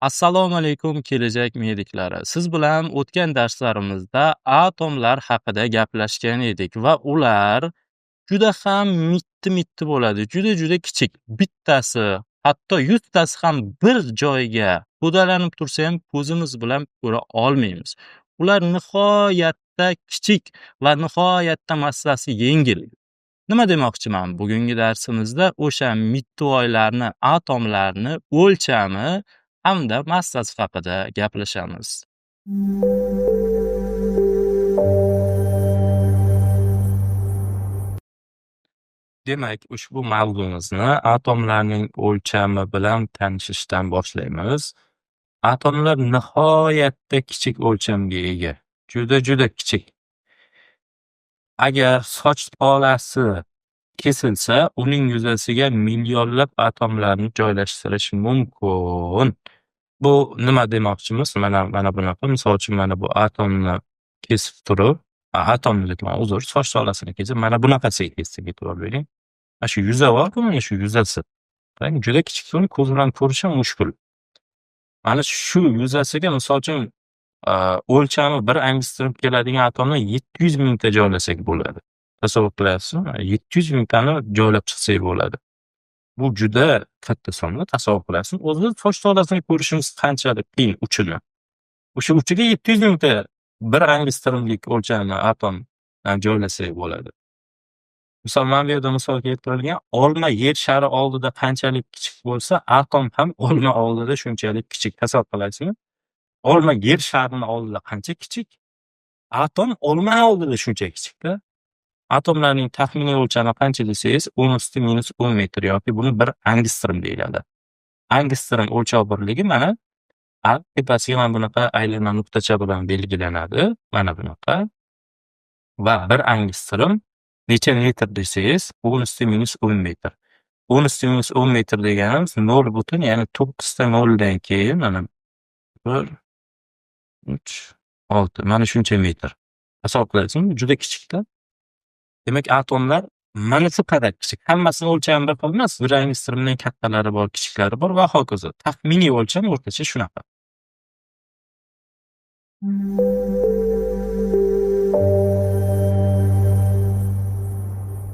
Assalomu alaykum kelajak mediklari. Siz bilan o'tgan darslarimizda atomlar haqida gaplashgan edik va ular juda ham mitti bo'ladi. Juda kichik. Bittasi, hatto 100 tasi ham bir joyga to'dalanib tursa ham ko'zimiz bilan ko'ra olmaymiz. Ular nihoyatda kichik va nihoyatda massasi yengil. Nima demoqchiman? Bugungi darsimizda o'sha mittivoylarni, atomlarni o'lchami hamda massasi haqida gaplashamiz. Demak, ushbu mavzumizni atomlarning o'lchami bilan tanishishdan boshlaymiz. Atomlar nihoyatda kichik o'lchamga ega. Juda kichik. Agar soch tolasi kesilsa, uning yuzasiga millionlab atomlarni joylashtirish mumkin. Bu nima demoqchimiz? Mana bunaqa. Misol uchun mana bu atomni kesib turib, atomni deyman, uzr, soch tolasini kesib, mana bunaqasiga kessak, e'tibor bering. Mana shu yuza bor-ku, mana shu yuzasi. Qarang, juda kichik, buni ko'z bilan ko'rish ham mushkul. Mana shu yuzasiga misol uchun o'lchami 1 angstrom keladigan atomni 700 mingta joylasak bo'ladi. Tasavvur qilyapsizmi? 700 mingtani joylab chiqsak bo'ladi. Bu juda katta sonda, tasavvur qilasizmi? O'zi soch tolasini ko'rishimiz qanchalik qiyin uchini. O'sha uchiga 700 mingta 1 angstromlik o'lchamli atom joylasak bo'ladi. Misol, mana bu yerda misol keltirilgan olma yer shari oldida qanchalik kichik bo'lsa, atom ham olma oldida shunchalik kichik. Tasavvur qilasizmi? Olma yer sharini oldida qancha kichik, atom olma oldida shuncha kichikda. Atomlarning taxminiy o'lchami qancha desangiz, 10⁻⁻10 metr yoki buni 1 angstrom deyiladi. Angstrom o'lchov birligi mana tepasiga mana bunaqa aylana nuqtacha bilan belgilanadi. Mana bunaqa. Va 1 angstrom necha metr desangiz, 10⁻10 metr. 10⁻10 metr deganimiz 0 butun, ya'ni 9 ta 0 dan keyin mana 1 3 6 mana shuncha metr. Tasavvur qilasizmi? Juda kichikda. Demak, atomlar mana shu qadar kichik. Hammasini o'lchami bir xil emas. 1 angstromdan kattalari bor, kichiklari bor va hokazo. Taxminiy o'lcham o'rtacha shunaqa.